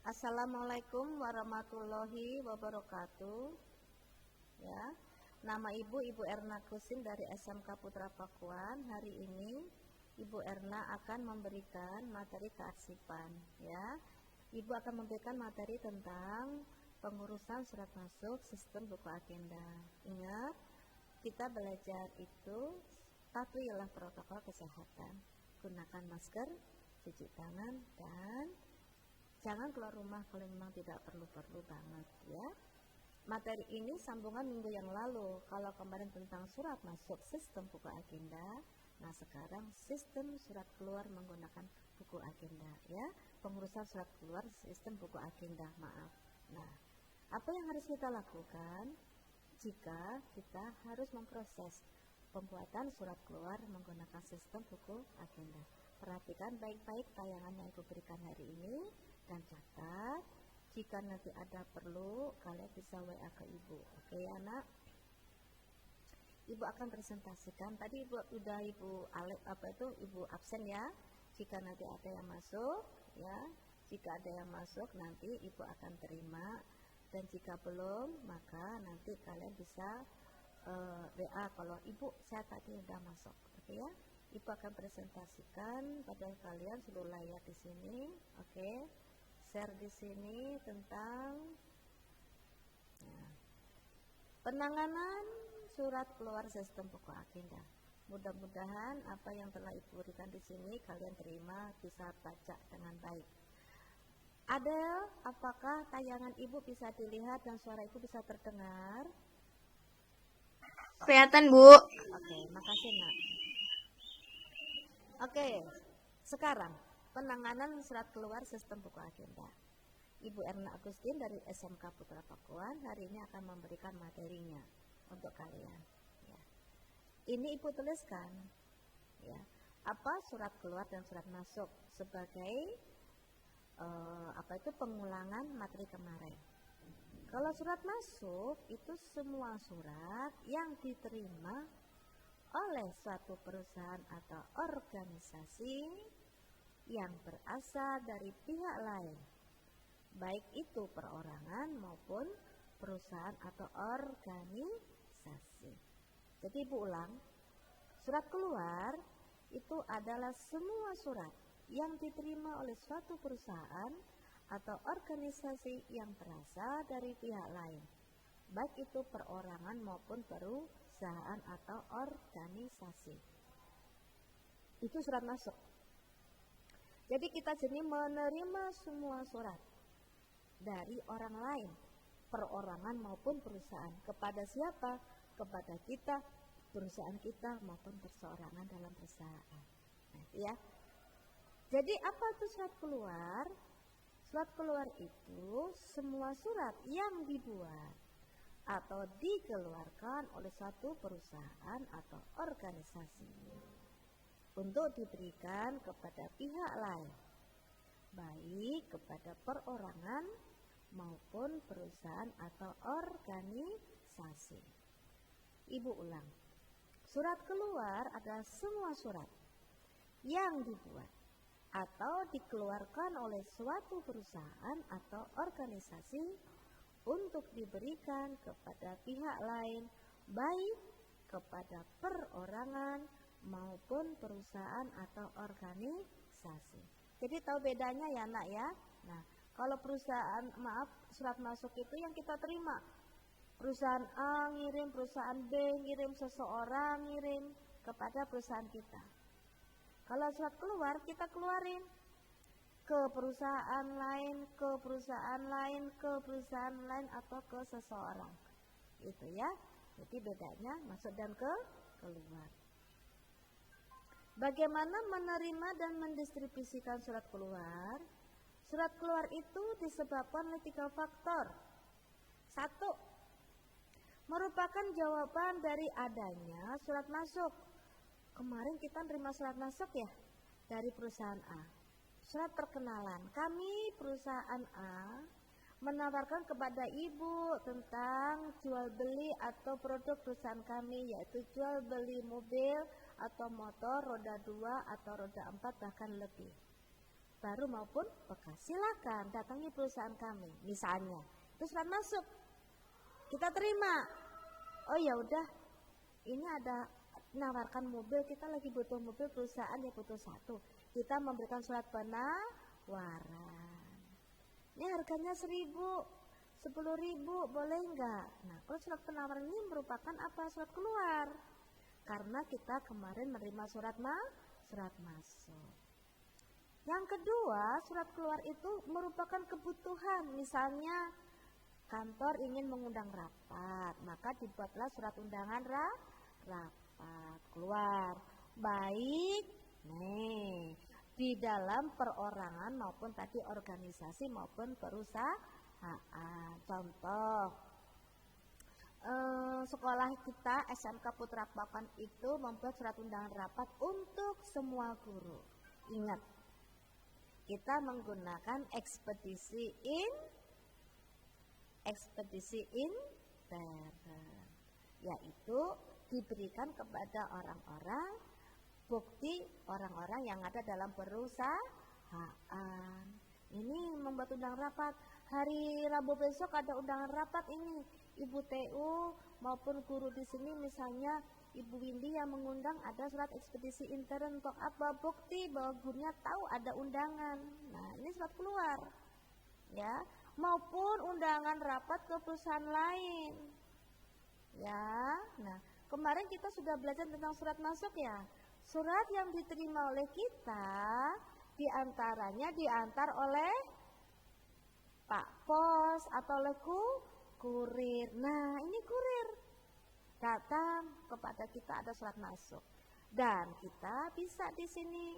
Assalamualaikum warahmatullahi wabarakatuh. Ya, nama Ibu Erna Kusin dari SMK Putra Pakuan. Hari ini Ibu Erna akan memberikan materi kearsipan. Ya, Ibu akan memberikan materi tentang pengurusan surat masuk sistem buku agenda. Ingat, kita belajar itu patuhilah protokol kesehatan. Gunakan masker, cuci tangan, dan jangan keluar rumah kalau memang tidak perlu-perlu banget ya. Materi ini sambungan minggu yang lalu. Kalau kemarin tentang surat masuk sistem buku agenda, nah sekarang sistem surat keluar menggunakan buku agenda ya. Pengurusan surat keluar sistem buku agenda, maaf. Nah, apa yang harus kita lakukan jika kita harus memproses pembuatan surat keluar menggunakan sistem buku agenda? Perhatikan baik-baik tayangan yang aku berikan hari ini dan catat, jika nanti ada perlu kalian bisa WA ke Ibu. Oke ya nak? Ibu akan presentasikan. Tadi Ibu absen ya. Jika nanti ada yang masuk ya, jika ada yang masuk nanti Ibu akan terima, dan jika belum maka nanti kalian bisa WA kalau Ibu saya tadi sudah masuk. Oke ya? Ibu akan presentasikan pada kalian seluruh layar di sini. Oke. Share di sini tentang penanganan surat keluar sistem buku agenda. Mudah-mudahan apa yang telah Ibu berikan di sini kalian terima, bisa baca dengan baik. Adel, apakah tayangan Ibu bisa dilihat dan suara Ibu bisa terdengar? Kelihatan, Bu. Oke, makasih nak. Oke, sekarang penanganan surat keluar sistem buku agenda. Ibu Erna Agustin dari SMK Putra Pakuan hari ini akan memberikan materinya untuk kalian. Ya. Ini Ibu tuliskan, ya, apa surat keluar dan surat masuk sebagai pengulangan materi kemarin. Kalau surat masuk itu semua surat yang diterima oleh suatu perusahaan atau organisasi yang berasal dari pihak lain, baik itu perorangan maupun perusahaan atau organisasi. Jadi Ibu ulang, surat keluar itu adalah semua surat yang diterima oleh suatu perusahaan atau organisasi yang berasal dari pihak lain, baik itu perorangan maupun perusahaan atau organisasi. Itu surat masuk. Jadi kita jadi menerima semua surat dari orang lain, perorangan maupun perusahaan. Kepada siapa? Kepada kita, perusahaan kita maupun perseorangan dalam perusahaan. Nah, ya. Jadi apa itu surat keluar? Surat keluar itu semua surat yang dibuat atau dikeluarkan oleh suatu perusahaan atau organisasi untuk diberikan kepada pihak lain, baik kepada perorangan maupun perusahaan atau organisasi. Ibu ulang, surat keluar adalah semua surat yang dibuat atau dikeluarkan oleh suatu perusahaan atau organisasi untuk diberikan kepada pihak lain, baik kepada perorangan maupun perusahaan atau organisasi. Jadi tahu bedanya ya nak ya. Nah, kalau surat masuk itu yang kita terima. Perusahaan A ngirim, perusahaan B ngirim, seseorang ngirim kepada perusahaan kita. Kalau surat keluar kita keluarin ke perusahaan lain, ke perusahaan lain, ke perusahaan lain atau ke seseorang. Itu ya. Jadi bedanya masuk dan keluar. Bagaimana menerima dan mendistribusikan surat keluar? Surat keluar itu disebabkan oleh 3 faktor. 1. Merupakan jawaban dari adanya surat masuk. Kemarin kita terima surat masuk ya dari perusahaan A. Surat perkenalan. Kami perusahaan A menawarkan kepada Ibu tentang jual beli atau produk perusahaan kami, yaitu jual beli mobil atau motor roda 2 atau roda 4 bahkan lebih. baru maupun bekas, silakan datangi perusahaan kami. Misalnya, itu surat masuk, kita terima. Oh ya udah, ini ada menawarkan mobil, kita lagi butuh mobil, perusahaan yang butuh satu. Kita memberikan surat penawaran. Ini harganya 10.000, boleh enggak? Nah, kalau surat penawaran ini merupakan apa? Surat keluar. Karena kita kemarin menerima surat masuk. Yang kedua, surat keluar itu merupakan kebutuhan. Misalnya kantor ingin mengundang rapat, maka dibuatlah surat undangan rapat keluar. Baik, di dalam perorangan maupun tadi organisasi maupun perusahaan. Contoh, sekolah kita SMK Putra Pakuan itu membuat surat undangan rapat untuk semua guru. Ingat, kita menggunakan ekspedisi intern, yaitu diberikan kepada orang-orang, bukti orang-orang yang ada dalam perusahaan. Ini membuat undangan rapat. Hari Rabu besok ada undangan rapat ini. Ibu TU maupun guru di sini, misalnya Ibu Windy yang mengundang, ada surat ekspedisi intern untuk apa? Bukti bahwa gurunya tahu ada undangan. Nah, ini surat keluar. Ya, maupun undangan rapat ke perusahaan lain. Ya. Nah, kemarin kita sudah belajar tentang surat masuk ya. Surat yang diterima oleh kita diantaranya diantar oleh Pak Pos atau oleh kurir. Nah, ini kurir datang kepada kita, ada surat masuk, dan kita bisa di sini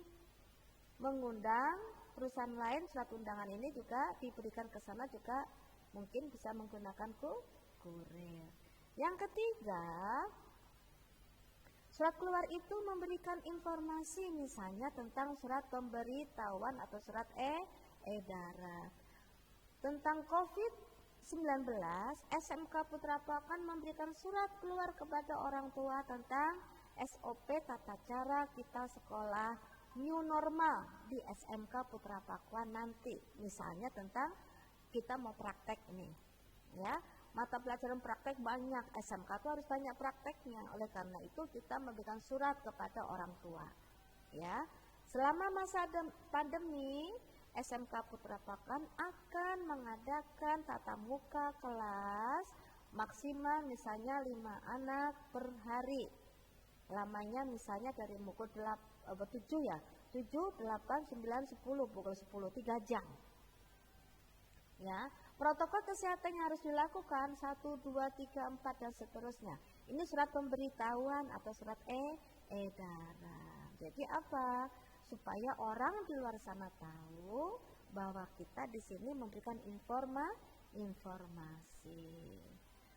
mengundang perusahaan lain. Surat undangan ini juga diberikan ke sana, juga mungkin bisa menggunakan kurir. Yang ketiga, surat keluar itu memberikan informasi, misalnya tentang surat pemberitahuan atau surat edaran tentang COVID-19. SMK Putra Pakuan memberikan surat keluar kepada orang tua tentang SOP tata cara kita sekolah new normal di SMK Putra Pakuan nanti. Misalnya tentang kita mau praktek nih, ya, mata pelajaran praktek banyak, SMK itu harus banyak prakteknya. Oleh karena itu kita memberikan surat kepada orang tua. Ya, selama masa pandemi, SMK Putra Pakuan akan mengadakan tatap muka kelas maksimal misalnya 5 anak per hari. Lamanya misalnya dari pukul 7 ya, 7, 8, 9, 10, pukul 10, 3 jam. Ya, protokol kesehatan yang harus dilakukan 1, 2, 3, 4 dan seterusnya. Ini surat pemberitahuan atau surat edaran. Jadi apa? Supaya orang di luar sana tahu bahwa kita di sini memberikan informasi.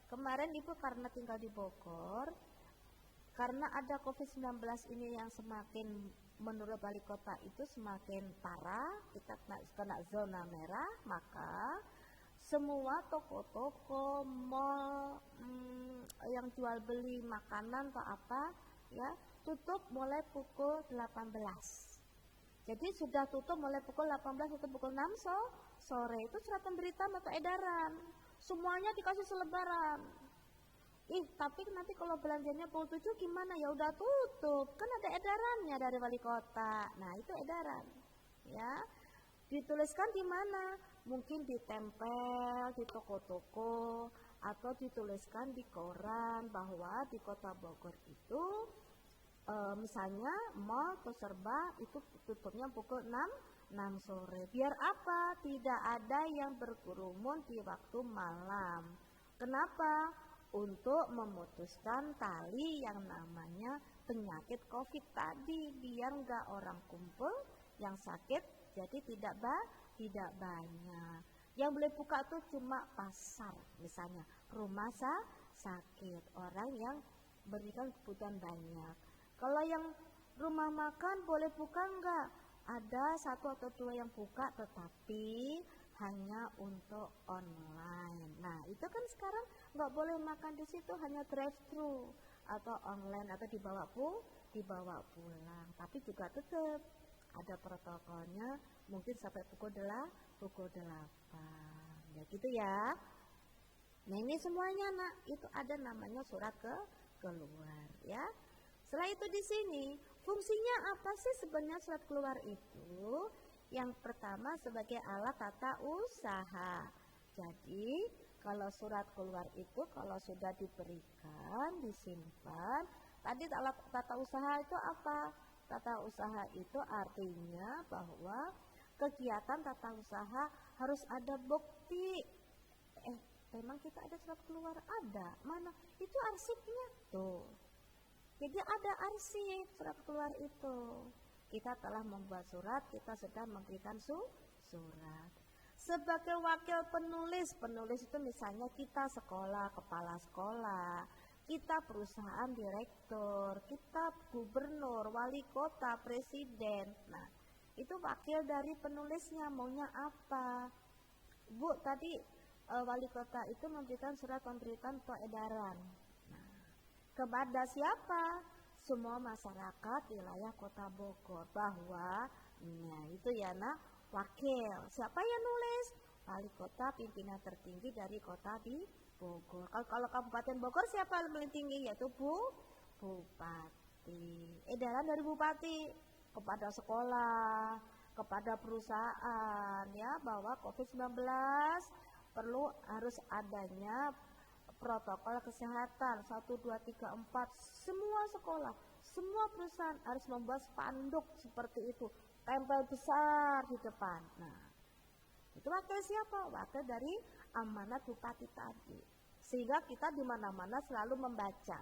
Kemarin Ibu karena tinggal di Bogor, karena ada COVID-19 ini yang semakin menurut wali kota itu semakin parah, kita kena zona merah, maka semua toko-toko, mal yang jual beli makanan atau apa, ya, tutup mulai pukul 18. Jadi sudah tutup mulai pukul 18 atau pukul 6 sore. Itu surat pemberitaan atau edaran. Semuanya dikasih selebaran. Tapi nanti kalau belanjanya pukul 7 gimana? Ya udah tutup. Kan ada edarannya dari wali kota. Nah, itu edaran. Ya. Dituliskan di mana? Mungkin ditempel di toko-toko atau dituliskan di koran bahwa di Kota Bogor itu misalnya mall atau serba itu tutupnya pukul 6 sore. Biar apa? Tidak ada yang berkerumun di waktu malam. Kenapa? Untuk memutuskan tali yang namanya penyakit COVID tadi, biar enggak orang kumpul yang sakit, jadi tidak banyak. Yang boleh buka tuh cuma pasar, misalnya rumah sakit, orang yang berikan kebutuhan banyak. Kalau yang rumah makan boleh buka enggak? Ada 1 atau 2 yang buka, tetapi hanya untuk online. Nah, itu kan sekarang enggak boleh makan di situ, hanya drive-thru atau online atau dibawa pulang. Tapi juga tetap ada protokolnya, mungkin sampai pukul 8. Ya gitu ya. Nah ini semuanya nak, itu ada namanya surat keluar ya. Setelah itu di sini, fungsinya apa sih sebenarnya surat keluar itu? Yang pertama sebagai alat tata usaha. Jadi kalau surat keluar itu kalau sudah diberikan, disimpan, tadi alat tata usaha itu apa? Tata usaha itu artinya bahwa kegiatan tata usaha harus ada bukti. Memang kita ada surat keluar? Ada. Mana? Itu arsipnya tuh. Jadi ada arsip surat keluar itu. Kita telah membuat surat, kita sudah memberikan surat. Sebagai wakil penulis itu misalnya kita sekolah, kepala sekolah, kita perusahaan direktur, kita gubernur, wali kota, presiden. Nah, itu wakil dari penulisnya maunya apa? Bu, tadi wali kota itu memberikan surat pemberitaan atau edaran. Nah, kepada siapa? Semua masyarakat wilayah Kota Bogor bahwa, nah itu ya nak, wakil. Siapa yang nulis? Wali kota, pimpinan tertinggi dari kota di Bogor. Kalau Kabupaten Bogor siapa yang paling tinggi? Yaitu Bupati. Edaran dari Bupati kepada sekolah, kepada perusahaan ya bahwa COVID-19 harus adanya protokol kesehatan 1, 2, 3, 4 semua sekolah, semua perusahaan harus membuat spanduk seperti itu, tempel besar di depan. Nah, itu wakil siapa? Wakil dari amanat Bupati tadi. Sehingga kita di mana-mana selalu membaca.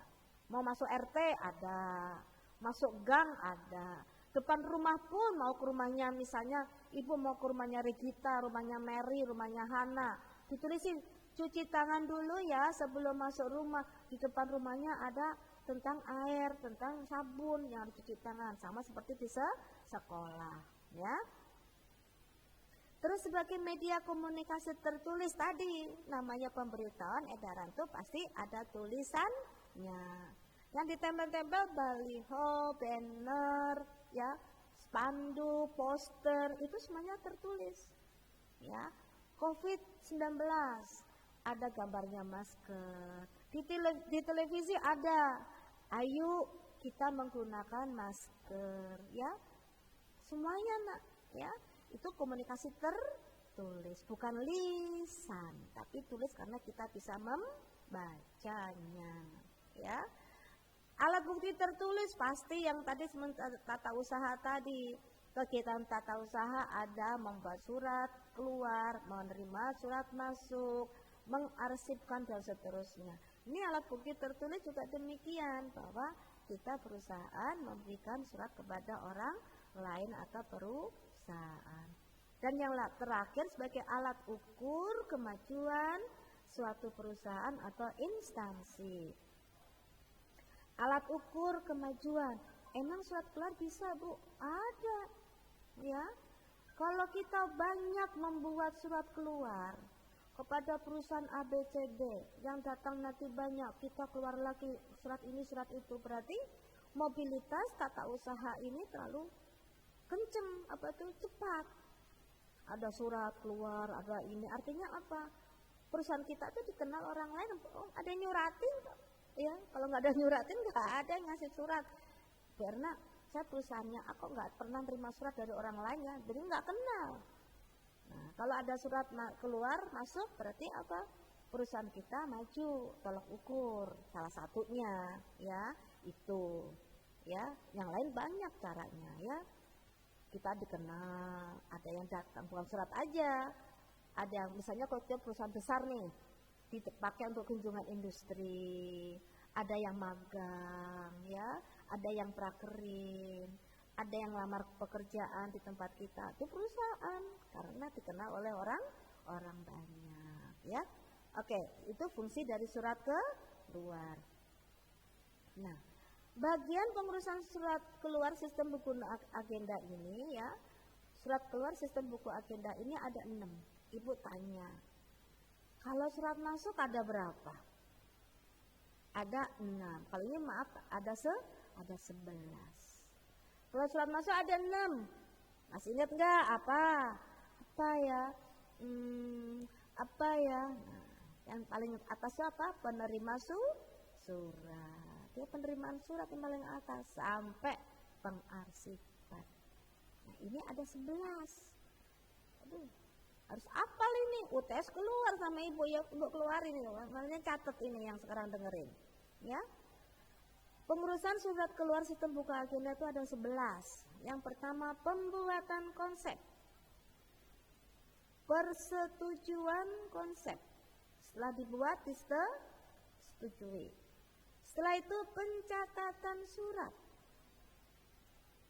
Mau masuk RT ada, masuk gang ada, depan rumah pun mau ke rumahnya misalnya ibu mau ke rumahnya Regita, rumahnya Mary, rumahnya Hana, ditulisin cuci tangan dulu ya sebelum masuk rumah. Di depan rumahnya ada tentang air, tentang sabun yang harus cuci tangan, sama seperti di sekolah ya. Terus sebagai media komunikasi tertulis tadi namanya pemberitahuan edaran tuh pasti ada tulisannya. Yang ditempel-tempel baliho, banner ya, spanduk, poster itu semuanya tertulis ya. COVID-19 ada gambarnya masker. Di televisi ada, ayo kita menggunakan masker ya. Semuanya nak ya. Itu komunikasi tertulis, bukan lisan, tapi tulis karena kita bisa membacanya ya. Alat bukti tertulis pasti yang tadi tata usaha tadi. Kegiatan tata usaha ada membuat surat keluar, menerima surat masuk, mengarsipkan dan seterusnya. Ini alat bukti tertulis juga demikian, bahwa kita perusahaan memberikan surat kepada orang lain atau perusahaan. Dan yang terakhir sebagai alat ukur kemajuan suatu perusahaan atau instansi. Alat ukur kemajuan. Emang surat keluar bisa Bu? Ada. Ya. Kalau kita banyak membuat surat keluar kepada perusahaan ABCD yang datang nanti banyak, kita keluar lagi surat ini surat itu, berarti mobilitas tata usaha ini terlalu kenceng, cepat. Ada surat keluar, ada ini, artinya apa? Perusahaan kita itu dikenal orang lain, ada yang nyuratin ya. Kalau nggak ada nyuratin, nggak ada yang ngasih surat. Karena saya perusahaannya, aku nggak pernah terima surat dari orang lain ya, jadi nggak kenal. Nah, kalau ada surat keluar masuk, berarti apa? Perusahaan kita maju, tolak ukur, salah satunya ya itu ya. Yang lain banyak caranya ya. Kita dikenal, ada yang datang bukan surat aja, ada yang misalnya kalau perusahaan besar nih dipakai untuk kunjungan industri, ada yang magang ya, ada yang prakerin, ada yang lamar pekerjaan di tempat kita, itu perusahaan karena dikenal oleh orang banyak ya. Oke, itu fungsi dari surat keluar. Nah, bagian pengurusan surat keluar sistem buku agenda ini ya, surat keluar sistem buku agenda ini ada 6. Ibu tanya, kalau surat masuk ada berapa? Ada 6. Kalau ini maaf ada 11. Kalau surat masuk ada 6. Masih ingat nggak apa? Apa ya? Apa ya? Nah, yang paling atas itu apa? Penerima surat. Ya, penerimaan surat yang paling atas sampai pengarsipan. Nah, ini ada 11. Aduh, harus apal ini. UTS keluar sama ibu ya, ibu keluarin ini. Makanya catat ini yang sekarang dengerin. Ya. Pengurusan surat keluar sistem buka agenda itu ada 11. Yang pertama, pembuatan konsep. Persetujuan konsep. Setelah dibuat, disetujui. Setelah itu pencatatan surat.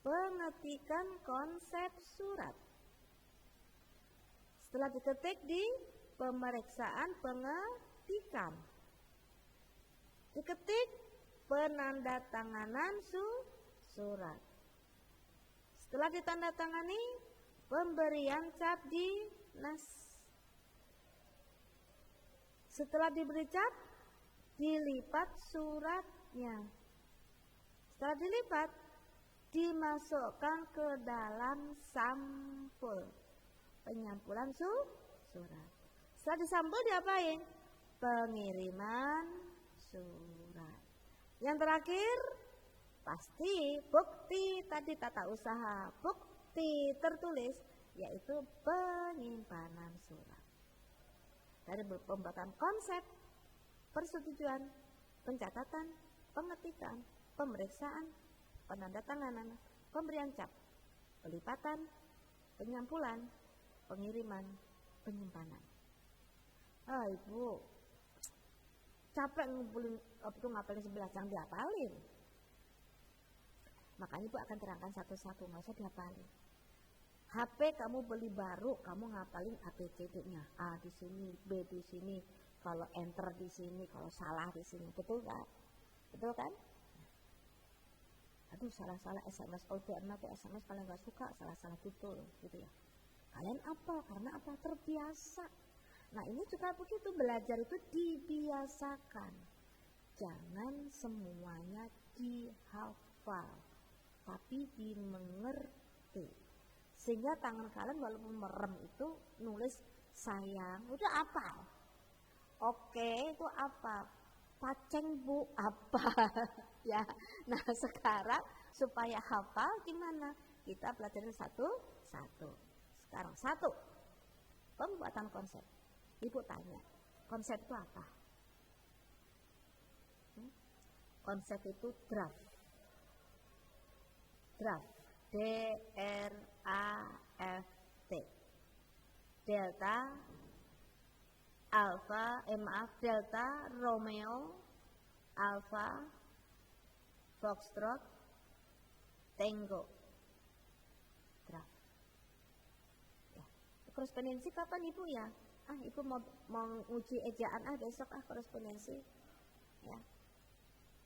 Pengetikan konsep surat. Setelah diketik di pemeriksaan pengetikan. Diketik penandatanganan surat. Setelah ditandatangani, pemberian cap dinas. Setelah diberi cap, dilipat suratnya. Setelah dilipat, dimasukkan ke dalam sampul penyampulan surat. Setelah disampul diapain? Pengiriman surat. Yang terakhir, pasti bukti tadi tata usaha, bukti tertulis, yaitu penyimpanan surat. Dari pembuatan konsep, persetujuan, pencatatan, pengetikan, pemeriksaan, penandatanganan, pemberian cap, pelipatan, penyampulan, pengiriman, penyimpanan. Ibu, capek ngumpulin itu ngapalin 11, yang dihafalin. Makanya ibu akan terangkan satu-satu, nggak usah dihafalin. HP kamu beli baru, kamu ngapalin ABCD-nya. A di sini, B di sini, kalau enter di sini, kalau salah di sini. Betul kan? Betul kan? Aduh, salah-salah SMS. Oh, itu anak SMS paling nggak suka, salah-salah betul, gitu ya. Kalian apa? Karena apa? Terbiasa. Nah, ini juga begitu, belajar itu dibiasakan. Jangan semuanya dihafal, tapi dimengerti. Sehingga tangan kalian walaupun merem itu nulis sayang, udah hafal. Oke, itu apa? Paceng bu, apa? Ya. Nah, sekarang supaya hafal gimana? Kita pelajarin satu-satu. Sekarang satu, pembuatan konsep. Ibu tanya, konsep itu apa? Konsep itu draft. Draft. D-R-A-F-T. Delta, Alpha, Delta, Romeo, Alpha, Foxtrot, Tango. Draft. Ya. Korespondensi kapan ibu ya? Ibu mau uji ejaan besok korespondensi. Ya.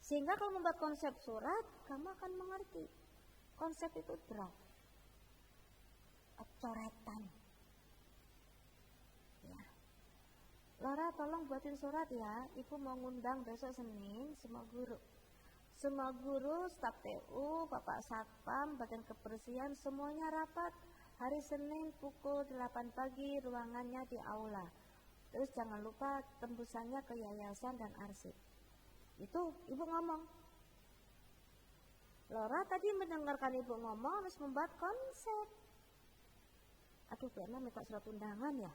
Sehingga kalau membuat konsep surat, kamu akan mengerti. Konsep itu draft. Coretan. Ya. Laura tolong buatin surat ya. Ibu mau ngundang besok Senin semua guru. Semua guru, staf TU, Bapak Satpam, bagian kebersihan semuanya rapat. Hari Senin pukul 8 pagi ruangannya di aula. Terus jangan lupa tembusannya ke yayasan dan arsip. Itu ibu ngomong. Laura tadi mendengarkan ibu ngomong harus membuat konsep. Aduh, Pena minta surat undangan ya.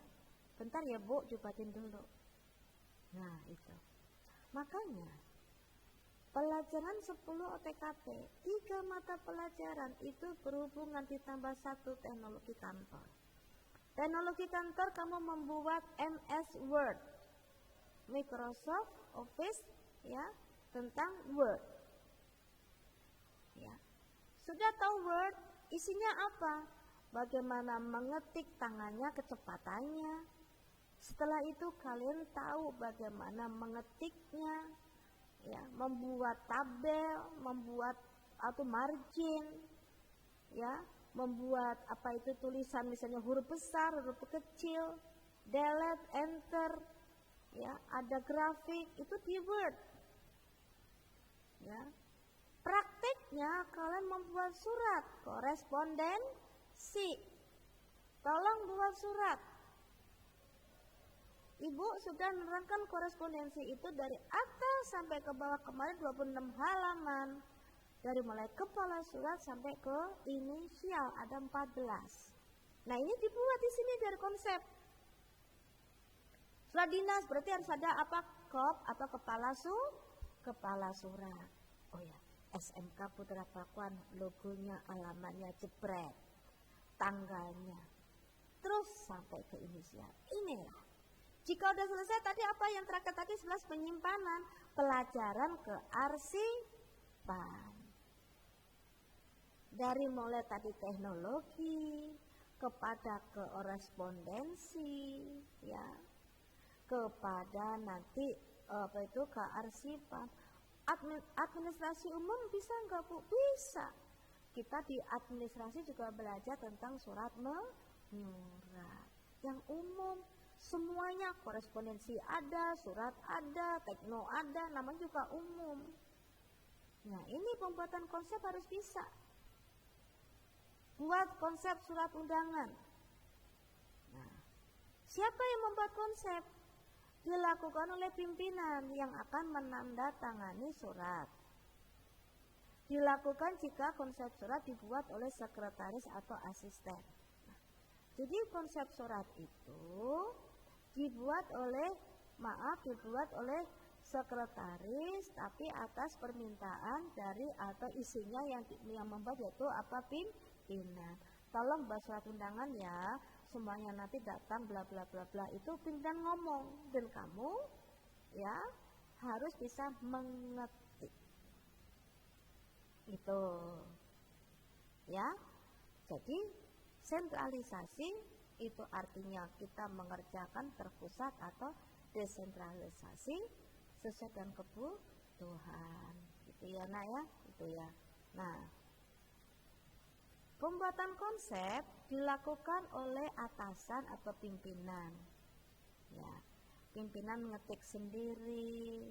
Bentar ya bu, jubatin dulu. Nah itu. Makanya pelajaran 10 OTKP, 3 mata pelajaran itu berhubungan ditambah 1 teknologi kantor. Teknologi kantor kamu membuat MS Word, Microsoft Office ya, tentang Word. Ya. Sudah tahu Word, isinya apa? Bagaimana mengetik tangannya, kecepatannya. Setelah itu kalian tahu bagaimana mengetiknya. Ya, membuat tabel, membuat atau margin, ya, membuat apa itu tulisan misalnya huruf besar, huruf kecil, delete, enter, ya, ada grafik itu di Word. Ya, praktiknya kalian membuat surat korespondensi. Si, tolong buat surat. Ibu sudah menerangkan korespondensi itu dari atas sampai ke bawah kemarin 26 halaman. Dari mulai kepala surat sampai ke inisial ada 14. Nah ini dibuat di sini dari konsep. Surat dinas berarti harus ada apa? Kop atau kepala surat. Oh ya, SMK Putra Pakuan, logonya, alamatnya jepret, tanggalnya, terus sampai ke inisial. Inilah. Jika udah selesai tadi apa yang terakhir tadi 11 penyimpanan, pelajaran kearsipan. Dari mulai tadi teknologi kepada korespondensi, ya, kepada nanti kearsipan. Administrasi umum bisa nggak Bu? Bisa. Kita di administrasi juga belajar tentang surat menyurat yang umum. Semuanya korespondensi ada, surat ada, tekno ada, namanya juga umum. Nah ini pembuatan konsep harus bisa. Buat konsep surat undangan. Nah, siapa yang membuat konsep? Dilakukan oleh pimpinan yang akan menandatangani surat. Dilakukan jika konsep surat dibuat oleh sekretaris atau asisten. Nah, jadi konsep surat itu dibuat oleh sekretaris tapi atas permintaan dari atau isinya yang membuat yaitu apa pimpinan. Tolong buat surat undangan ya, semuanya nanti datang bla bla bla bla, itu pimpinan ngomong dan kamu ya harus bisa mengetik. Itu ya. Jadi sentralisasi itu artinya kita mengerjakan terpusat atau desentralisasi sesuai dengan kebutuhan. Itu ya Nak ya, itu ya. Nah, pembuatan konsep dilakukan oleh atasan atau pimpinan. Ya, pimpinan ngetik sendiri,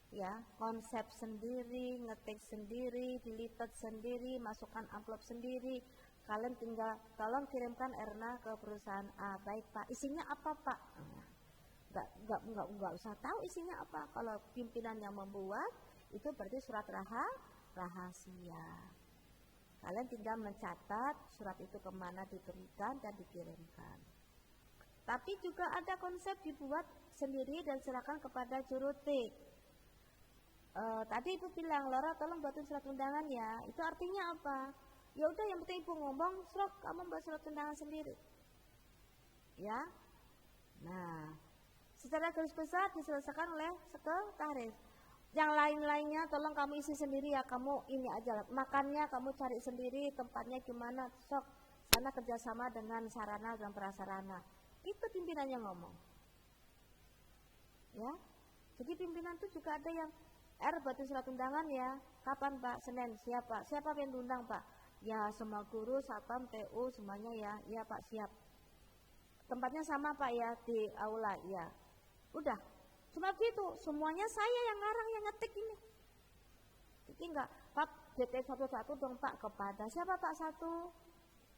ya, konsep sendiri, ngetik sendiri, dilipat sendiri, masukkan amplop sendiri. Kalian tinggal tolong kirimkan Erna ke perusahaan A. Baik Pak, isinya apa Pak? Enggak usah tahu isinya apa. Kalau pimpinan yang membuat, itu berarti surat rahasia. Kalian tinggal mencatat surat itu kemana diberikan dan dikirimkan. Tapi juga ada konsep dibuat sendiri dan serahkan kepada jurutik. Tadi Ibu bilang, Laura tolong buatin surat undangan ya. Itu artinya apa? Ya udah, yang penting Ibu ngomong, surat kamu buat surat undangan sendiri. Ya. Nah, secara garis besar diselesaikan oleh sekretaris. Yang lain-lainnya tolong kamu isi sendiri ya, kamu ini aja. Makannya kamu cari sendiri, tempatnya gimana, sok sana kerjasama dengan sarana dan prasarana. Itu pimpinan yang ngomong. Ya. Jadi pimpinan itu juga ada yang buatin surat undangan ya. Kapan Pak? Senin. Siapa? Siapa yang diundang Pak? Ya semua guru, satpam, TU semuanya ya. Ya Pak, siap. Tempatnya sama Pak ya, di aula ya. Udah. Cuma gitu, semuanya saya yang ngarang, yang ngetik ini. Jadi enggak, Pak DT 11 dong Pak, kepada siapa Pak 1?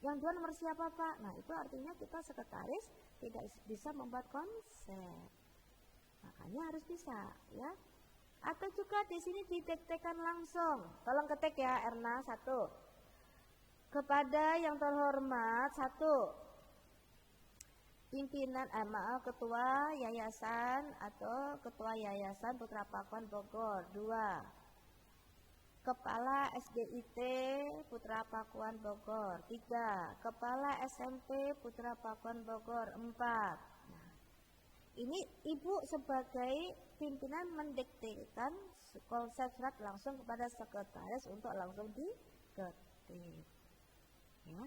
Yang 2 nomor siapa Pak? Nah itu artinya kita sekretaris tidak bisa membuat konsep. Makanya harus bisa ya. Atau juga di sini didiktekan langsung. Tolong ketik ya Erna 1. Kepada yang terhormat 1. Pimpinan ketua yayasan atau ketua yayasan Putra Pakuan Bogor. 2. Kepala SDIT Putra Pakuan Bogor. 3. Kepala SMP Putra Pakuan Bogor. 4. Nah, ini Ibu sebagai pimpinan mendiktekan konsep surat langsung kepada sekretaris untuk langsung diketik. Ya,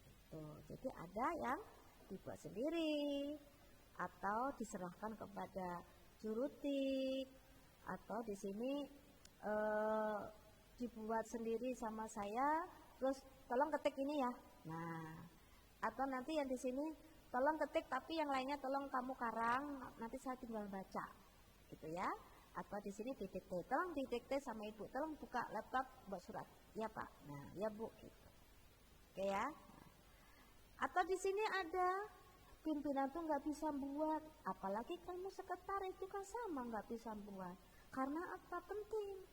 itu. Jadi ada yang dibuat sendiri atau diserahkan kepada jurutik atau di sini dibuat sendiri sama saya, terus tolong ketik ini ya. Nah, atau nanti yang di sini tolong ketik tapi yang lainnya tolong kamu karang, nanti saya tinggal baca, gitu ya. Atau di sini didikte, tolong didikte sama Ibu, tolong buka laptop buat surat, ya Pak. Nah, ya Bu. Gitu. Oke ya. Atau di sini ada pimpinan tuh nggak bisa buat, apalagi kamu sekretaris juga sama nggak bisa buat. Karena apa? Penting.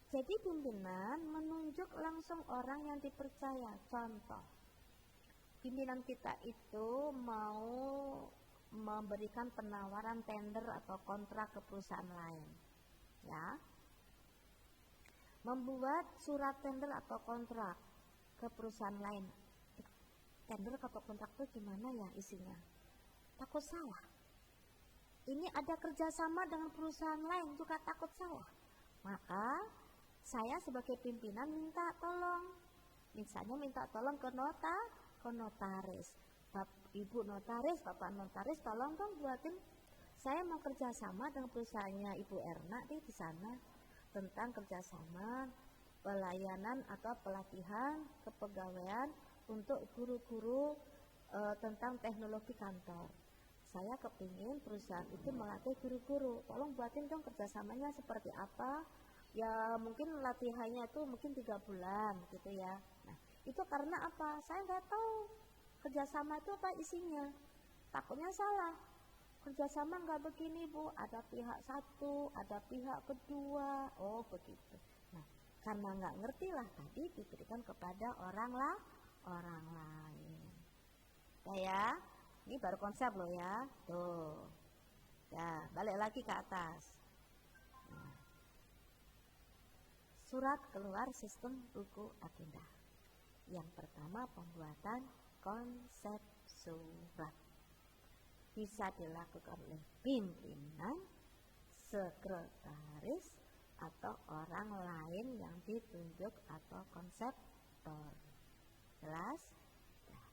Jadi pimpinan menunjuk langsung orang yang dipercaya. Contoh, pimpinan kita itu mau memberikan penawaran tender atau kontrak ke perusahaan lain, ya, membuat surat tender atau kontrak ke perusahaan lain. Tender atau kontrak itu gimana ya isinya? Takut salah. Ini ada kerjasama dengan perusahaan lain juga takut salah. Maka saya sebagai pimpinan minta tolong, misalnya minta tolong ke notaris. Ibu notaris, Bapak notaris, tolong dong buatin, saya mau kerjasama dengan perusahaannya Ibu Erna di sana tentang kerjasama pelayanan atau pelatihan kepegawaian untuk guru-guru tentang teknologi kantor. Saya kepingin perusahaan itu melatih guru-guru, tolong buatin dong kerjasamanya seperti apa. Ya mungkin latihannya itu mungkin 3 bulan gitu ya. Nah itu karena apa? Saya nggak tahu kerjasama itu apa isinya. Takutnya salah. Kerjasama nggak begini Bu, ada pihak satu, ada pihak kedua. Oh begitu. Nah karena nggak ngerti lah tadi diberikan kepada orang lain. Ya, ini baru konsep loh ya. Tuh. Ya balik lagi ke atas. Surat keluar sistem buku agenda. Yang pertama pembuatan konsep surat. Bisa dilakukan oleh pimpinan, sekretaris, atau orang lain yang ditunjuk atau konseptor. Jelas? Nah,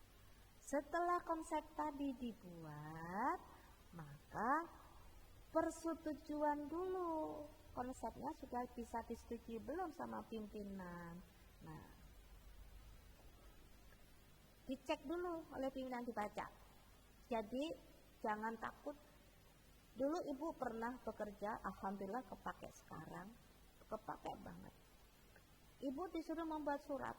setelah konsep tadi dibuat, maka persetujuan dulu. Konsepnya sudah bisa disetujui belum sama pimpinan. Nah, dicek dulu oleh pimpinan, dibaca. Jadi jangan takut. Dulu ibu pernah bekerja, alhamdulillah kepake sekarang, kepake banget. Ibu disuruh membuat surat.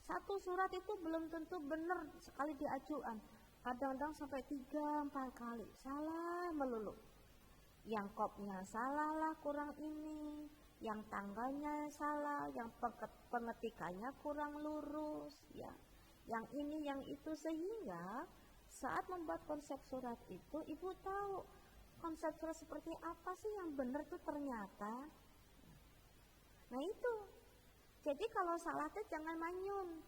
Satu surat itu belum tentu benar sekali diajukan. Kadang-kadang sampai 3-4 kali, salah melulu. Yang kopnya salah lah, kurang ini, yang tanggalnya salah, yang pengetikannya kurang lurus, ya, yang ini, yang itu, sehingga saat membuat konsep surat itu ibu tahu konsep surat seperti apa sih yang benar tuh ternyata. Nah itu, jadi kalau salah tuh jangan manyun.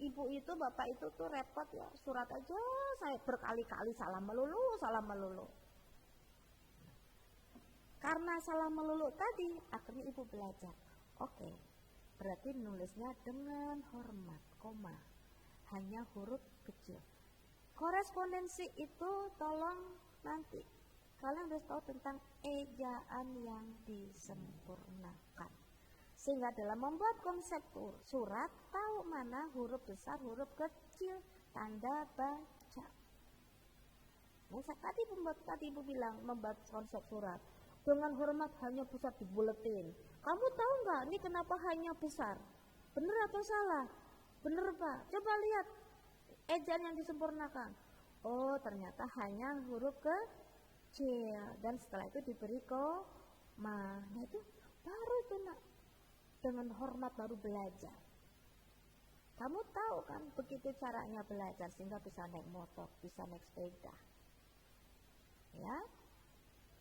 Ibu itu, bapak itu tuh repot ya, surat aja saya berkali-kali salah melulu. Karena salah melulu tadi, akhirnya ibu belajar. Oke, berarti nulisnya dengan hormat, koma, hanya huruf kecil. Korespondensi itu tolong nanti kalian harus tahu tentang ejaan yang disempurnakan. Sehingga dalam membuat konsep surat, tahu mana huruf besar, huruf kecil, tanda baca. Nah, tadi ibu bilang membuat konsep surat. Dengan hormat hanya pusat dibuletin. Kamu tahu nggak ini kenapa hanya besar? Benar atau salah? Benar Pak. Coba lihat ejaan yang disempurnakan. Oh ternyata hanya huruf kecil. Dan setelah itu diberi koma. Nah itu baru itu nak. Dengan hormat baru belajar. Kamu tahu kan begitu caranya belajar sehingga bisa naik motor, bisa naik sepeda. Ya.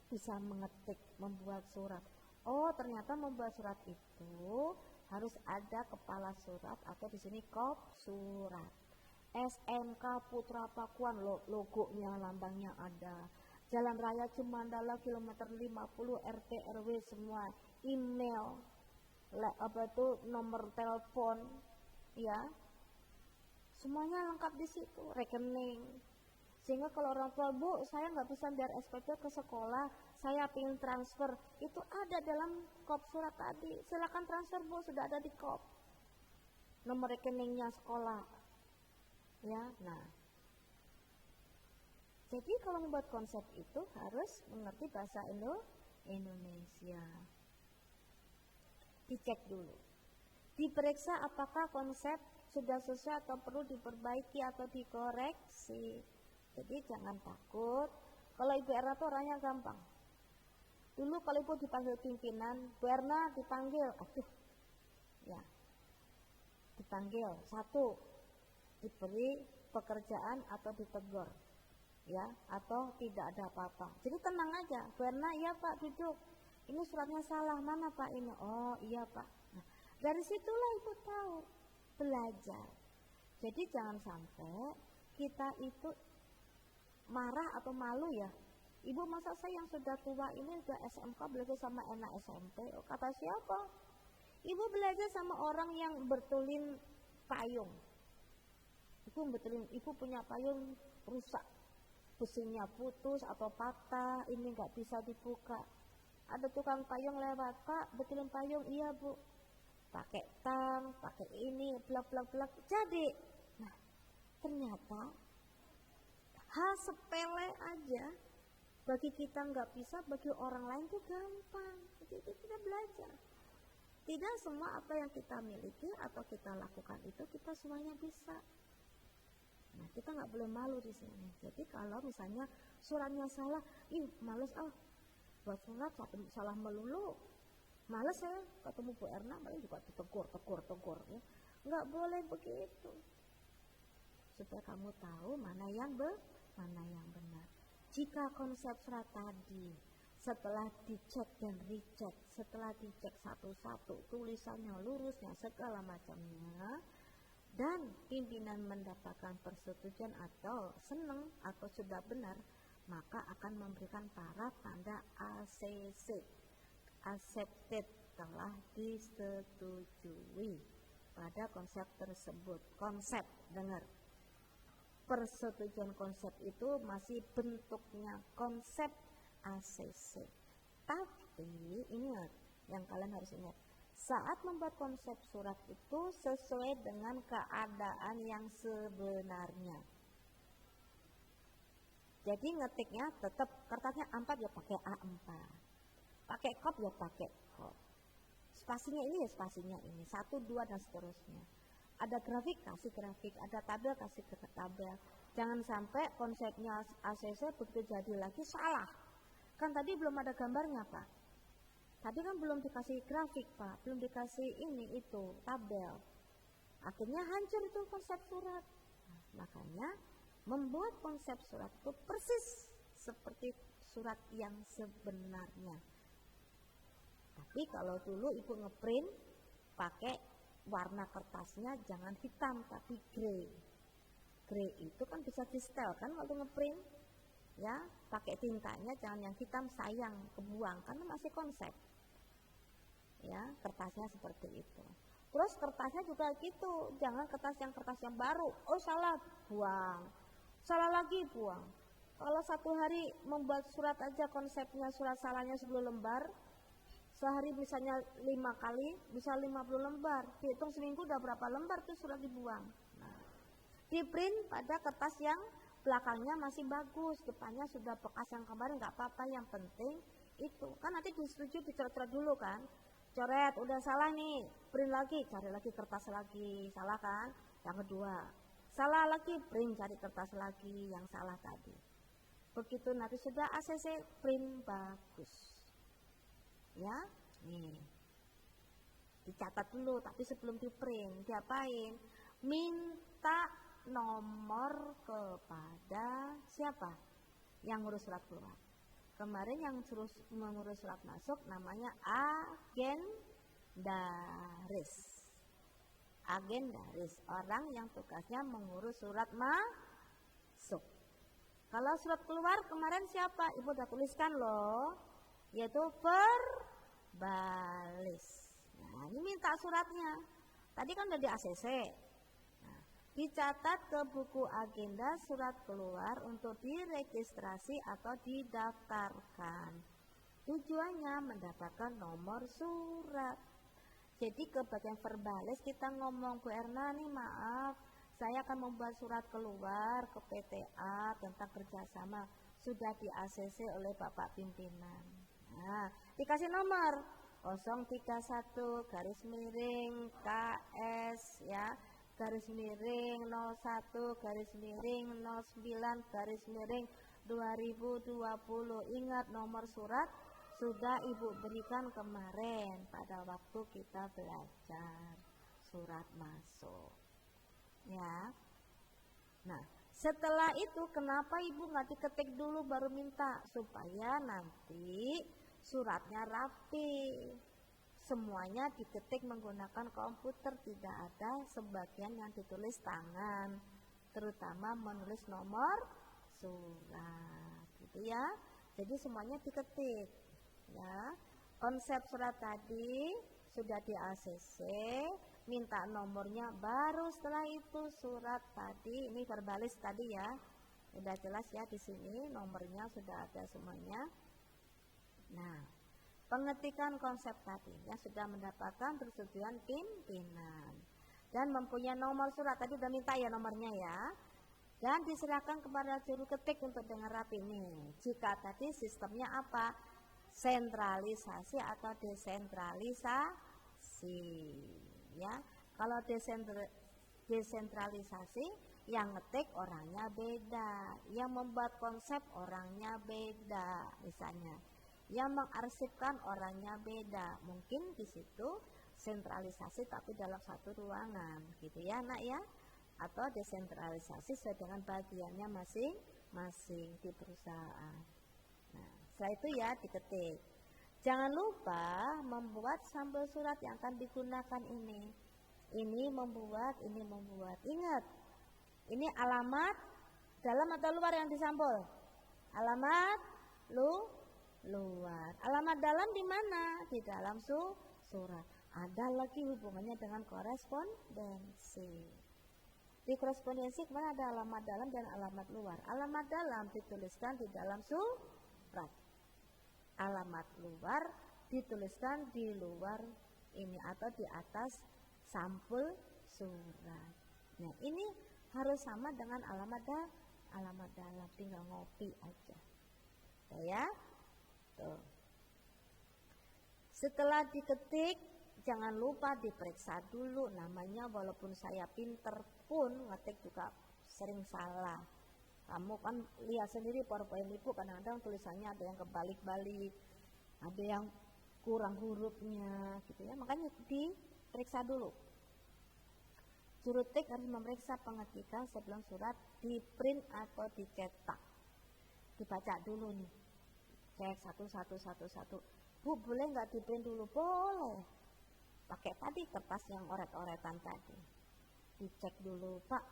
Bisa mengetik, membuat surat. Oh ternyata membuat surat itu harus ada kepala surat atau di sini kop surat. SMK Putra Pakuan, logonya, lambangnya ada. Jalan Raya Cimandala kilometer 50, RT RW semua, email, nomor telepon, ya, semuanya lengkap di situ, rekening. Sehingga kalau orang tua, Bu, saya nggak bisa biar SPP ke sekolah, saya ingin transfer, itu ada dalam kop surat tadi. Silakan transfer Bu, sudah ada di kop. Nomor rekeningnya sekolah, ya. Nah, jadi kalau membuat konsep itu harus mengerti bahasa Indonesia. Dicek dulu. Diperiksa apakah konsep sudah sesuai atau perlu diperbaiki atau dikoreksi. Jadi jangan takut. Kalau Ibu Erna tuh orangnya gampang. Dulu kalau Ibu dipanggil pimpinan, Bu Erna dipanggil, ya, dipanggil satu, diberi pekerjaan atau ditegur, ya, atau tidak ada apa-apa. Jadi tenang aja, Bu Erna, iya Pak, duduk. Ini suratnya salah, mana Pak ini? Oh iya Pak. Nah, dari situlah Ibu tahu, belajar. Jadi jangan sampai kita itu marah atau malu ya. Ibu, masa saya yang sudah tua ini udah SMK belajar sama anak SMP? Oh, kata siapa? Ibu belajar sama orang yang betulin payung. Ibu punya payung rusak, besinya putus atau patah, ini nggak bisa dibuka. Ada tukang payung lewat, Pak, betulin payung, iya Bu. Pakai tang, pakai ini, blak. Jadi, nah ternyata hal sepele aja bagi kita nggak bisa, bagi orang lain tuh gampang. Jadi kita belajar. Tidak semua apa yang kita miliki atau kita lakukan itu kita semuanya bisa. Nah, kita nggak boleh malu di sini. Jadi kalau misalnya suratnya salah, males buat surat salah melulu. Males saya ketemu Bu Erna, paling juga ditegur ya. Nggak boleh begitu. Supaya kamu tahu mana yang benar. Jika konsep surat tadi setelah dicek dan recheck, setelah dicek satu-satu, tulisannya, lurusnya, segala macamnya, dan pimpinan mendapatkan persetujuan atau senang atau sudah benar, maka akan memberikan paraf tanda ACC, accepted, telah disetujui pada konsep tersebut. Konsep, dengar. Persetujuan konsep itu masih bentuknya konsep ACC. Tapi ingat, yang kalian harus ingat, saat membuat konsep surat itu sesuai dengan keadaan yang sebenarnya. Jadi ngetiknya tetap kertasnya A4 ya pakai A4, pakai kop ya pakai kop. Spasinya ini ya spasinya ini, 1, 2 dan seterusnya. Ada grafik, kasih grafik, ada tabel, kasih tabel. Jangan sampai konsepnya ACC begitu jadi lagi salah. Kan tadi belum ada gambarnya Pak. Tadi kan belum dikasih grafik Pak, belum dikasih ini, itu, tabel. Akhirnya hancur itu konsep surat. Makanya membuat konsep surat itu persis seperti surat yang sebenarnya. Tapi kalau dulu Ibu ngeprint pakai warna kertasnya jangan hitam tapi grey. Grey itu kan bisa di setel kan waktu ngeprint, ya, pakai tintanya jangan yang hitam, sayang kebuang karena masih konsep, ya, kertasnya seperti itu. Terus kertasnya juga gitu, jangan kertas yang baru, oh salah, buang, salah lagi, buang. Kalau satu hari membuat surat aja konsepnya surat salahnya 10 lembar, sehari misalnya 5 kali, bisa 50 lembar. Dihitung seminggu udah berapa lembar tuh surat dibuang. Nah, di print pada kertas yang belakangnya masih bagus, depannya sudah bekas yang kemarin nggak apa-apa, yang penting itu. Kan nanti disetujui dicoret-coret dulu kan. Coret, udah salah nih, print lagi, cari lagi kertas lagi, salah kan? Yang kedua, salah lagi, print, cari kertas lagi yang salah tadi. Begitu nanti sudah ACC, print bagus. Ya, nih dicatat dulu, tapi sebelum di print diapain? Minta nomor kepada siapa yang ngurus surat keluar. Kemarin yang mengurus surat masuk namanya agendaris. Agendaris, orang yang tugasnya mengurus surat masuk. Kalau surat keluar kemarin siapa? Ibu udah tuliskan loh, yaitu verbalis. Nah, ini minta suratnya. Tadi kan udah di ACC. Nah, dicatat ke buku agenda surat keluar untuk diregistrasi atau didaftarkan. Tujuannya mendapatkan nomor surat. Jadi ke bagian verbalis kita ngomong, Bu Erna nih maaf, saya akan membuat surat keluar ke PTA tentang kerjasama. Sudah di ACC oleh Bapak Pimpinan. Nah, dikasih nomor 031 garis miring KS ya, garis miring 01 garis miring 09 garis miring 2020. Ingat nomor surat sudah Ibu berikan kemarin pada waktu kita belajar surat masuk ya. Nah, setelah itu kenapa Ibu nggak diketik dulu baru minta? Supaya nanti suratnya rapi, semuanya diketik menggunakan komputer, tidak ada sebagian yang ditulis tangan, terutama menulis nomor surat gitu ya. Jadi semuanya diketik ya. Konsep surat tadi sudah di ACC, minta nomornya, baru setelah itu surat tadi, ini verbalis tadi ya, udah jelas ya di sini nomornya sudah ada semuanya. Nah, pengetikan konsep tadi ya sudah mendapatkan persetujuan pimpinan dan mempunyai nomor surat, tadi udah minta ya nomornya ya, dan diserahkan kepada juru ketik untuk dengan rapi nih. Jika tadi sistemnya apa? Sentralisasi atau desentralisasi ya. Kalau desentralisasi, yang ngetik orangnya beda, yang membuat konsep orangnya beda misalnya, yang mengarsipkan orangnya beda. Mungkin di situ sentralisasi tapi dalam satu ruangan gitu ya nak ya, atau desentralisasi sesuai dengan bagiannya masing-masing di perusahaan. Nah, setelah itu ya diketik. Jangan lupa membuat sampel surat yang akan digunakan ini. Ini membuat. Ingat, ini alamat dalam atau luar yang disampul? Alamat luar. Alamat dalam di mana? Di dalam surat. Ada lagi hubungannya dengan korespondensi. Di korespondensi kemarin ada alamat dalam dan alamat luar. Alamat dalam dituliskan di dalam surat. Alamat luar dituliskan di luar ini atau di atas sampul surat. Nah, ini harus sama dengan alamat dalam, tinggal ngopi aja. Ya. Tuh. Setelah diketik, jangan lupa diperiksa dulu namanya, walaupun saya pinter pun ngetik juga sering salah. Kamu kan lihat sendiri PowerPoint Ibu, kadang-kadang tulisannya ada yang kebalik-balik, ada yang kurang hurufnya gitu ya. Makanya diperiksa dulu. Juru ketik harus memeriksa pengetikan sebelum surat di print atau dicetak. Dibaca dulu nih. Cek satu. Bu, boleh nggak di print dulu? Boleh. Pakai tadi kertas yang oret-oretan tadi. Dicek dulu, Pak.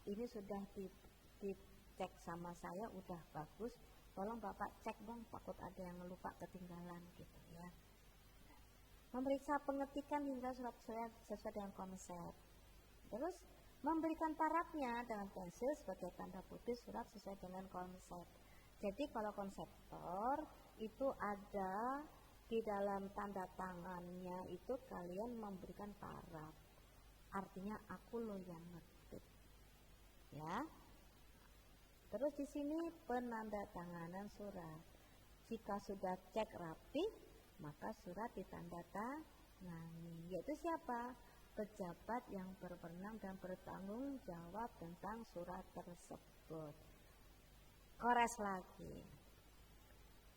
Ini sudah dicek sama saya, udah bagus. Tolong Bapak cek dong, takut ada yang lupa ketinggalan gitu ya. Memeriksa pengetikan hingga surat sesuai dengan konsep. Terus memberikan parafnya dengan pensil sebagai tanda putih surat sesuai dengan konsep. Jadi kalau konseptor itu ada di dalam tanda tangannya itu kalian memberikan paraf. Artinya aku loh yang ngetik. Ya. Terus di sini penandatanganan surat. Jika sudah cek rapi, maka surat ditandatangani. Yaitu siapa? Pejabat yang berwenang dan bertanggung jawab tentang surat tersebut. Kores lagi.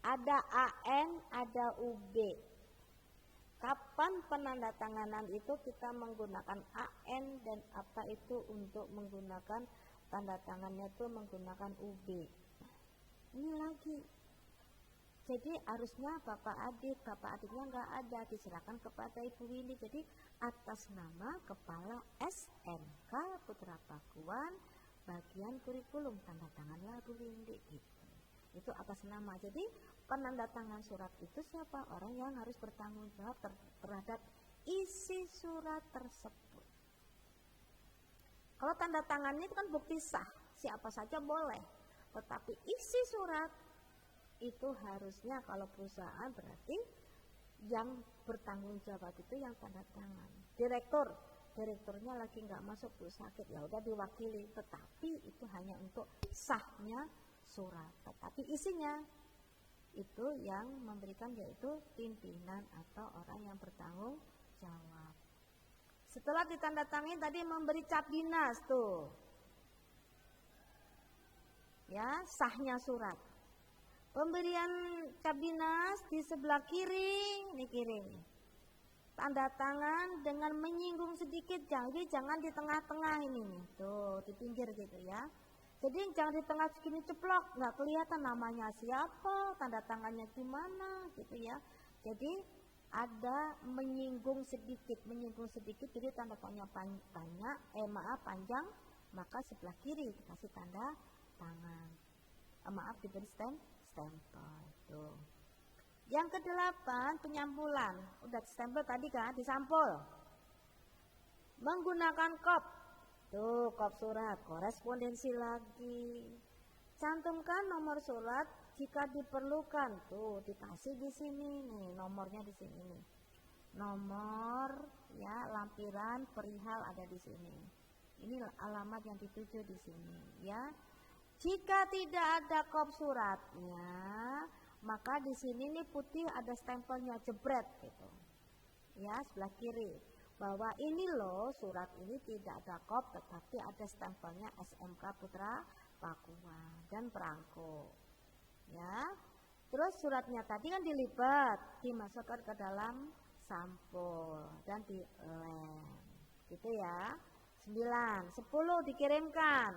Ada AN, ada UB. Kapan penandatanganan itu kita menggunakan AN dan apa itu untuk menggunakan tanda tangannya itu menggunakan UB. Ini lagi. Jadi harusnya Bapak Adiknya nggak ada, diserahkan kepada Ibu Windy. Jadi atas nama Kepala SMK Putra Pakuan, bagian kurikulum, tanda tanganlah Bu Windy gitu. Itu atas nama. Jadi penandatangan surat itu siapa? Orang yang harus bertanggung jawab terhadap isi surat tersebut. Kalau tanda tangannya itu kan bukti sah, siapa saja boleh. Tetapi isi surat itu harusnya kalau perusahaan berarti yang bertanggung jawab itu yang tanda tangan. Direkturnya lagi nggak masuk, sakit, ya udah diwakili. Tetapi itu hanya untuk sahnya surat. Tetapi isinya itu yang memberikan, yaitu pimpinan atau orang yang bertanggung jawab. Setelah ditandatangani tadi memberi cap dinas tuh, ya, sahnya surat. Pemberian cap dinas di sebelah kiri, ini kiri. Tanda tangan dengan menyinggung sedikit, jadi jangan di tengah-tengah ini nih, tuh di pinggir gitu ya. Jadi jangan di tengah segini ceplok, nggak kelihatan namanya siapa, tanda tangannya gimana gitu ya. Jadi ada menyinggung sedikit, jadi tanda tangannya panjang, maka sebelah kiri dikasih tanda tangan. Diberi stempel tuh. Yang ke-8 penyampulan. Udah stempel tadi kan, disampul. Menggunakan kop. Tuh, kop surat, korespondensi lagi. Cantumkan nomor surat jika diperlukan. Tuh, dikasih di sini nih, nomornya di sini nih. Nomor ya, lampiran perihal ada di sini. Ini alamat yang dituju di sini ya. Jika tidak ada kop suratnya, maka di sini nih putih ada stempelnya, jebret gitu. Ya, sebelah kiri. Bahwa ini loh surat ini tidak ada kop, tetapi ada stempelnya SMK Putra Pakuan dan Perangko. Ya. Terus suratnya tadi kan dilipat, dimasukkan ke dalam sampul dan dilem. Gitu ya. 9, 10 dikirimkan.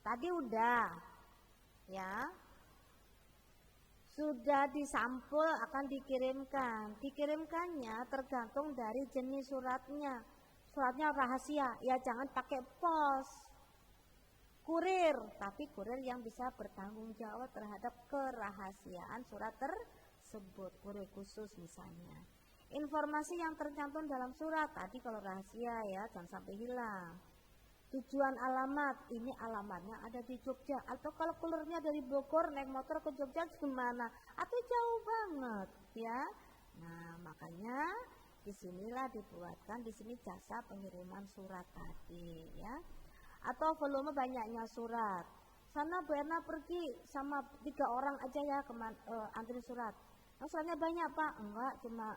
Tadi udah ya, sudah disampul akan dikirimkan. Dikirimkannya tergantung dari jenis suratnya. Suratnya rahasia, ya jangan pakai pos, kurir, tapi kurir yang bisa bertanggung jawab terhadap kerahasiaan surat tersebut, kurir khusus misalnya. Informasi yang tercantum dalam surat tadi kalau rahasia ya jangan sampai hilang. Tujuan alamat, ini alamatnya ada di Jogja, atau kalau keluarnya dari Bogor naik motor ke Jogja gimana? Atau jauh banget ya. Nah, makanya disinilah dibuatkan di sini jasa pengiriman surat tadi ya. Atau volume banyaknya surat. Sana Bu Erna pergi sama 3 orang aja ya antri surat. Nah, suratnya banyak Pak? Enggak, cuma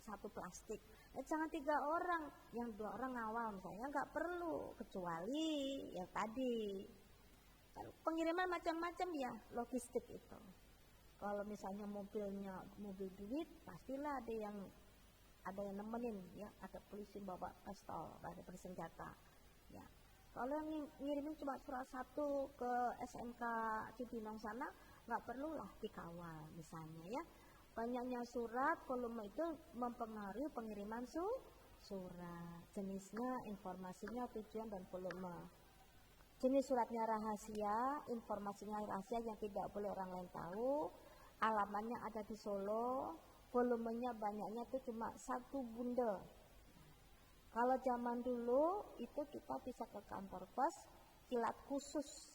1 plastik. Jangan 3 orang, yang 2 orang ngawal misalnya, nggak perlu, kecuali yang tadi pengiriman macam-macam ya, logistik itu. Kalau misalnya mobil duit, pastilah ada yang nemenin ya, ada polisi bawa pistol, ada bersenjata ya. Kalau yang ngirimin cuma surat 1 ke SMK Cibinong sana, nggak perlulah dikawal misalnya ya. Banyaknya surat, volume itu mempengaruhi pengiriman surat. Jenisnya, informasinya, tujuan, dan volume. Jenis suratnya rahasia, informasinya rahasia yang tidak boleh orang lain tahu. Alamatnya ada di Solo, volumenya banyaknya itu cuma 1 bundel. Kalau zaman dulu itu kita bisa ke kantor pos, kilat khusus,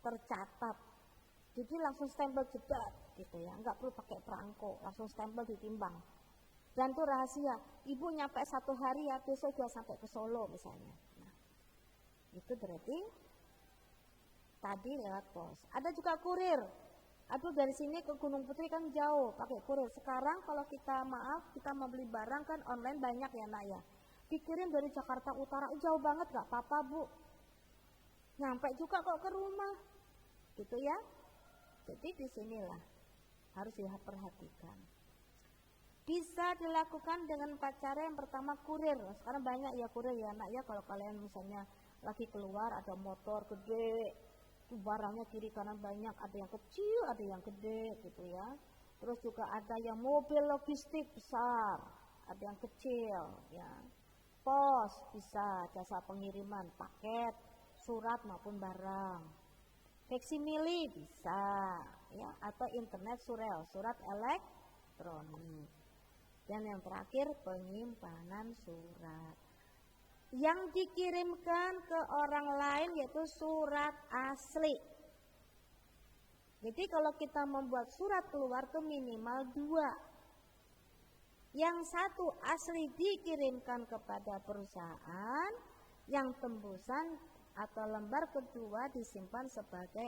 tercatat. Jadi langsung stempel jebat gitu ya, nggak perlu pakai perangko, langsung stempel ditimbang. Dan itu rahasia, ibu nyampe 1 hari ya, besok sudah sampai ke Solo misalnya. Nah, itu berarti tadi lewat pos. Ada juga kurir. Aduh, dari sini ke Gunung Putri kan jauh, pakai kurir. Sekarang kalau kita mau beli barang kan online banyak ya nak ya. Dikirim dari Jakarta Utara, jauh banget nggak apa-apa Bu. Nyampe juga kok ke rumah, gitu ya. Jadi disinilah harus diperhatikan. Bisa dilakukan dengan 4 cara. Yang pertama kurir. Sekarang banyak ya kurir ya nak ya. Kalau kalian misalnya lagi keluar ada motor gede, barangnya kiri kanan banyak, ada yang kecil, ada yang gede gitu ya. Terus juga ada yang mobil logistik besar, ada yang kecil ya. Pos bisa, jasa pengiriman paket, surat maupun barang. Faksimili bisa ya, atau internet surel, surat elektronik. Dan yang terakhir penyimpanan surat. Yang dikirimkan ke orang lain yaitu surat asli. Jadi kalau kita membuat surat keluar itu minimal 2. Yang 1 asli dikirimkan kepada perusahaan, yang tembusan atau lembar kedua disimpan sebagai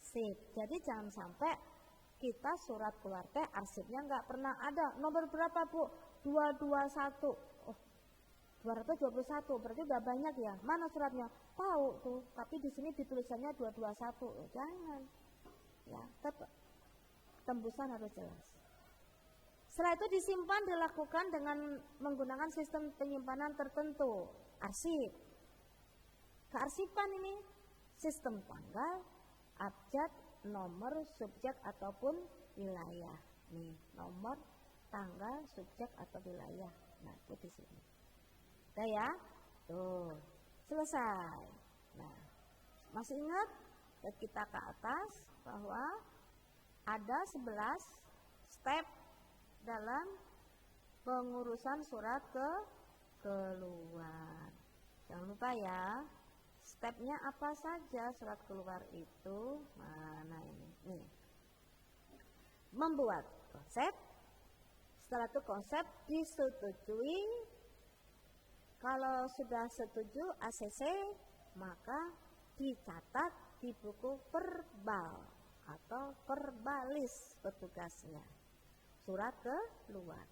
Sip. Jadi jangan sampai kita surat keluar teh arsipnya nggak pernah ada. Nomor berapa Bu? 221. Oh, 221 berarti udah banyak ya. Mana suratnya? Tahu tuh, tapi di sini ditulisannya 221. Oh, jangan. Ya, tetap tembusan harus jelas. Setelah itu disimpan dilakukan dengan menggunakan sistem penyimpanan tertentu, arsip. Kearsipan ini sistem tanggal, abjad, nomor, subjek ataupun wilayah. Nih, nomor, tanggal, subjek atau wilayah. Nah, itu di sini. Udah ya? Tuh, selesai. Nah, masih ingat kita ke atas bahwa ada 11 step dalam pengurusan surat keluar. Jangan lupa ya, stepnya apa saja surat keluar itu. Mana ini? Nih. Membuat konsep. Setelah itu konsep disetujui. Kalau sudah setuju ACC, maka dicatat di buku verbal atau verbalis petugasnya. Surat keluar.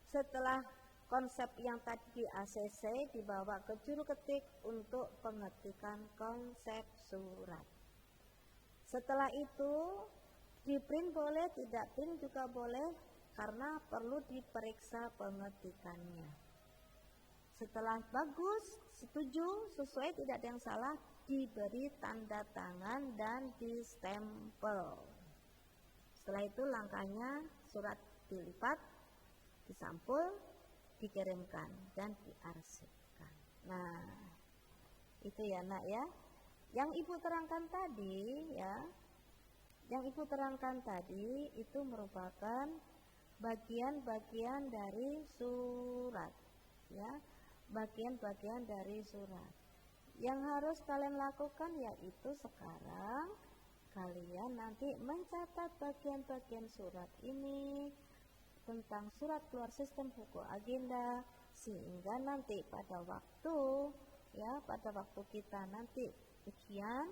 Setelah konsep yang tadi ACC dibawa ke juru ketik untuk pengetikan konsep surat. Setelah itu di print boleh, tidak print juga boleh karena perlu diperiksa pengetikannya. Setelah bagus, setuju, sesuai, tidak ada yang salah, diberi tanda tangan dan distempel. Setelah itu langkahnya surat dilipat, disampul, dikirimkan dan diarsipkan. Nah, itu ya Nak ya. Yang Ibu terangkan tadi ya, yang Ibu terangkan tadi itu merupakan bagian-bagian dari surat ya, bagian-bagian dari surat. Yang harus kalian lakukan yaitu sekarang kalian nanti mencatat bagian-bagian surat ini tentang surat keluar sistem buku agenda, sehingga nanti pada waktu kita nanti ujian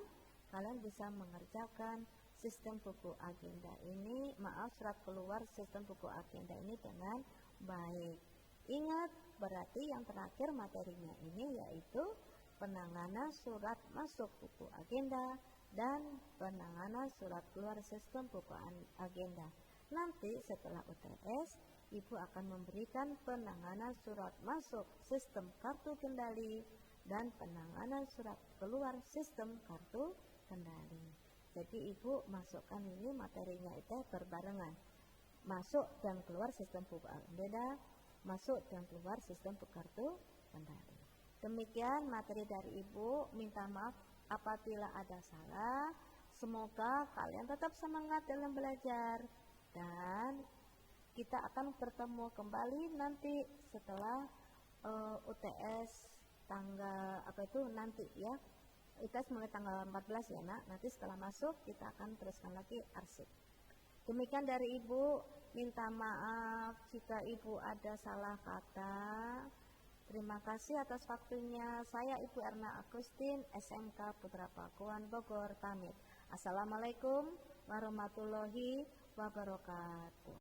kalian bisa mengerjakan sistem buku agenda ini, surat keluar sistem buku agenda ini dengan baik. Ingat, berarti yang terakhir materinya ini yaitu penanganan surat masuk buku agenda dan penanganan surat keluar sistem buku agenda. Nanti setelah UTS, Ibu akan memberikan penanganan surat masuk sistem kartu kendali dan penanganan surat keluar sistem kartu kendali. Jadi Ibu masukkan ini materinya itu berbarengan. Masuk dan keluar sistem buku agenda, masuk dan keluar sistem buku kartu kendali. Demikian materi dari Ibu, minta maaf apabila ada salah. Semoga kalian tetap semangat dalam belajar dan kita akan bertemu kembali nanti setelah UTS tanggal nanti ya. UTS mulai tanggal 14 ya Nak. Nanti setelah masuk kita akan teruskan lagi arsip. Demikian dari Ibu, minta maaf jika Ibu ada salah kata. Terima kasih atas waktunya. Saya Ibu Erna Agustin, SMK Putra Pakuan Bogor, pamit. Assalamualaikum warahmatullahi wabarakatuh.